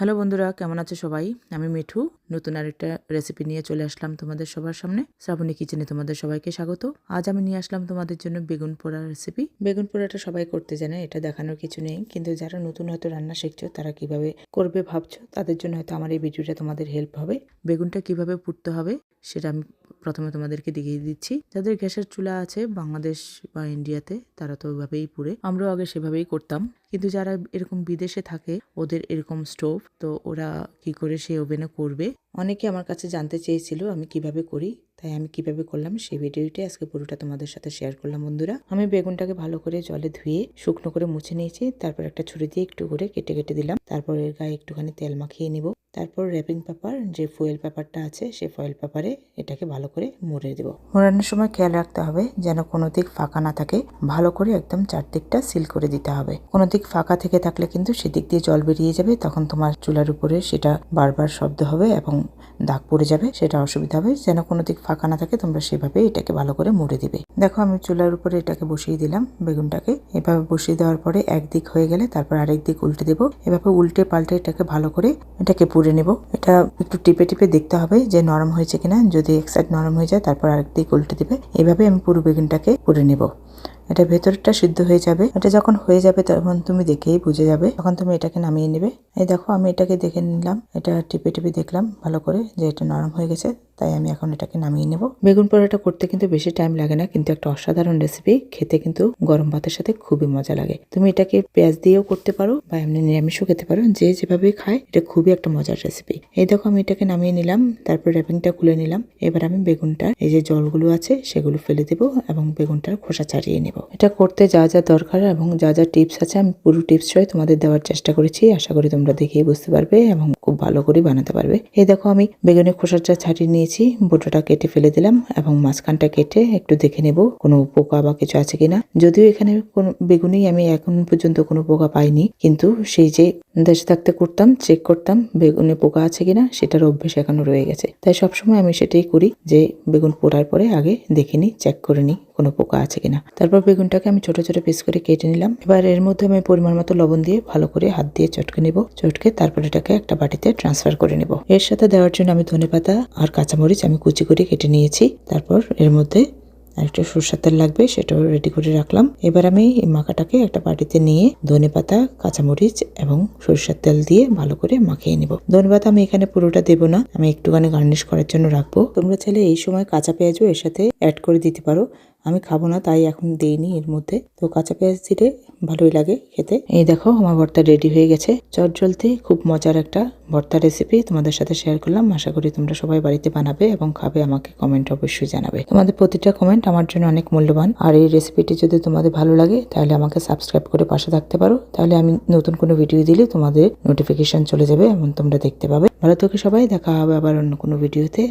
Hello বন্ধুরা, কেমন আছে সবাই? আমি মিঠু। নতুন আরেকটা রেসিপি নিয়ে চলে আসলাম তোমাদের সবার সামনে। শ্রাবণী কিচেনে তোমাদের সবাইকে স্বাগত। আজ আমি নিয়ে আসলাম তোমাদের জন্য বেগুন পোড়া রেসিপি। বেগুন পোড়াটা সবাই করতে জানে, এটা দেখানোর কিছু নেই, কিন্তু যারা নতুন হয়তো রান্না শিখছো তারা কিভাবে করবে ভাবছো, তাদের জন্য হয়তো আমার এই ভিডিওটা তোমাদের হেল্প হবে। বেগুনটা কিভাবে পুড়তে হবে সেটা আমি প্রথমে তোমাদেরকে দেখিয়ে দিচ্ছি। যাদের গ্যাসের চুলা আছে বাংলাদেশ বা ইন্ডিয়াতে, তারা তো ওইভাবেই পুড়ে, আমরাও আগে সেভাবেই করতাম। কিন্তু যারা এরকম বিদেশে থাকে, ওদের এরকম স্টোভ, তো ওরা কি করে সেই ওভেনে করবে। অনেকে আমার কাছে জানতে চেয়েছিল আমি কিভাবে করি, তাই আমি কিভাবে করলাম সেই ভিডিওটাই আজকে পুরোটা তোমাদের সাথে শেয়ার করলাম। বন্ধুরা, আমি বেগুনটাকে ভালো করে জলে ধুয়ে শুকনো করে মুছে নিয়েছি। তারপর একটা ছুরি দিয়ে একটু করে কেটে কেটে দিলাম। তারপর এর গায়ে একটুখানি তেল মাখিয়ে নিব। তারপর র্যাপিং পেপার, যে ফয়েল পেপারটা আছে, সেই ফয়েল পেপারে এটাকে ভালো করে মুড়ে দেব। মোড়ানোর সময় খেয়াল রাখতে হবে যেন কোনো দিক ফাঁকা না থাকে। ভালো করে একদম চারদিকটা সিল করে দিতে হবে। কোনো দিক ফাঁকা থেকে থাকলে কিন্তু সেদিক দিয়ে জল বেরিয়ে যাবে, তখন তোমার চুলার উপরে সেটা বারবার শব্দ হবে এবং দাগ পড়ে যাবে, সেটা অসুবিধা হবে। যেন কোনো দিক ফাঁকা না থাকে তোমরা সেভাবে এটাকে ভালো করে মুড়ে দিবে। দেখো, আমি চুলার উপরে এটাকে বসিয়ে দিলাম বেগুনটাকে। এভাবে বসিয়ে দেওয়ার পরে একদিক হয়ে গেলে তারপর আরেক দিক উল্টে দেবো। এভাবে উল্টে পাল্টে এটাকে ভালো করে এটাকে পুড়ে নেব। এটা একটু টিপে টিপে দেখতে হবে যে নরম হয়েছে কিনা। যদি এক সাইড নরম হয়ে যায় তারপর আরেক দিক উল্টে দিবে। এভাবে আমি পুরো বেগুনটাকে পুড়ে নেব। এটা ভেতরটা সিদ্ধ হয়ে যাবে। এটা যখন হয়ে যাবে তখন তুমি দেখেই বুঝে যাবে, তখন তুমি এটাকে নামিয়ে নেবে। এই দেখো, আমি এটাকে দেখে নিলাম, এটা টিপে টিপে দেখলাম ভালো করে যে এটা নরম হয়ে গেছে, তাই আমি এখন এটাকে নামিয়ে নেব। বেগুন পোড়াটা করতে কিন্তু বেশি টাইম লাগে না, কিন্তু একটা অসাধারণ রেসিপি। খেতে কিন্তু গরম ভাতের সাথে খুবই মজা লাগে। তুমি এটাকে পেঁয়াজ দিয়েও করতে পারো বা এমনি নিরামিষও খেতে পারো, যে যেভাবে খায়। এটা খুবই একটা মজার রেসিপি। এই দেখো, আমি এটাকে নামিয়ে নিলাম। তারপর র্যাপিংটা খুলে নিলাম। এবার আমি বেগুনটার এই যে জলগুলো আছে সেগুলো ফেলে দেবো এবং বেগুনটার খোসা ছাড়িয়ে নেব। এটা করতে যা যা দরকার এবং যা যা টিপস আছে আমি পুরো টিপসটাই তোমাদের দেওয়ার চেষ্টা করেছি। আশা করি তোমরা দেখেই বুঝতে পারবে এবং খুব ভালো করে বানাতে পারবে। এই দেখো, আমি বেগুনের খোসাটা ছাড়িয়ে নিয়েছি, বোটাটা কেটে ফেলে দিলাম এবং মাঝখানটা কেটে একটু দেখে নেব কোনো পোকা বা কিছু আছে কিনা। যদিও এখানে কোনো বেগুনেই আমি এখন পর্যন্ত কোনো পোকা পাইনি, কিন্তু সেই যে দেশে থাকতে করতাম, চেক করতাম বেগুনে পোকা আছে কিনা, সেটার অভ্যেস এখনো রয়ে গেছে। তাই সবসময় আমি সেটাই করি যে বেগুন পোড়ার পরে আগে দেখে নিই, চেক করে নিই কোনো পোকা আছে কিনা। তারপর বেগুনটাকে আমি ছোট ছোট পিস করে কেটে নিলাম। এবার এর মধ্যে আমি পরিমাণ মতো লবণ দিয়ে ভালো করে হাত দিয়ে চটকে নেব। চটকে তারপর এটাকে একটা বাটিতে ট্রান্সফার করে নেব। এর সাথে দেওয়ার জন্য আমি ধনেপাতা আর কাঁচামরিচ আমি কুচি করে কেটে নিয়েছি। তারপর এর মধ্যে আরেকটা সরষের তেল লাগবে, সেটাও রেডি করে রাখলাম। এবার আমি এই মাখাটাকে একটা বাটিতে নিয়ে ধনেপাতা, কাঁচামরিচ এবং সরষের তেল দিয়ে ভালো করে মাখিয়ে নিব। ধনেপাতা আমি এখানে পুরোটা দেবো না, আমি একটুখানি গার্নিশ করার জন্য রাখবো। তোমরা চাইলে এই সময় কাঁচা পেঁয়াজও এর সাথে অ্যাড করে দিতে পারো। আমি খাবো না তাই এখন দেইনি এর মধ্যে, তো কাঁচা পেঁয়াজ দিলে ভালোই লাগে খেতে। এই দেখো, আমার ভর্তা রেডি হয়ে গেছে। চটজলদি খুব মজার একটা ভর্তা রেসিপি তোমাদের সাথে শেয়ার করলাম। আশা করি তোমরা সবাই বাড়িতে বানাবে এবং খাবে। আমাকে কমেন্ট অবশ্যই জানাবে। তোমাদের প্রতিটা কমেন্ট আমার জন্য অনেক মূল্যবান। আর এই রেসিপিটি যদি তোমাদের ভালো লাগে তাহলে আমাকে সাবস্ক্রাইব করে পাশে থাকতে পারো, তাহলে আমি নতুন কোনো ভিডিও দিলে তোমাদের নোটিফিকেশন চলে যাবে এবং তোমরা দেখতে পাবে। ভালো থেকো সবাই, দেখা হবে আবার অন্য কোনো ভিডিওতে।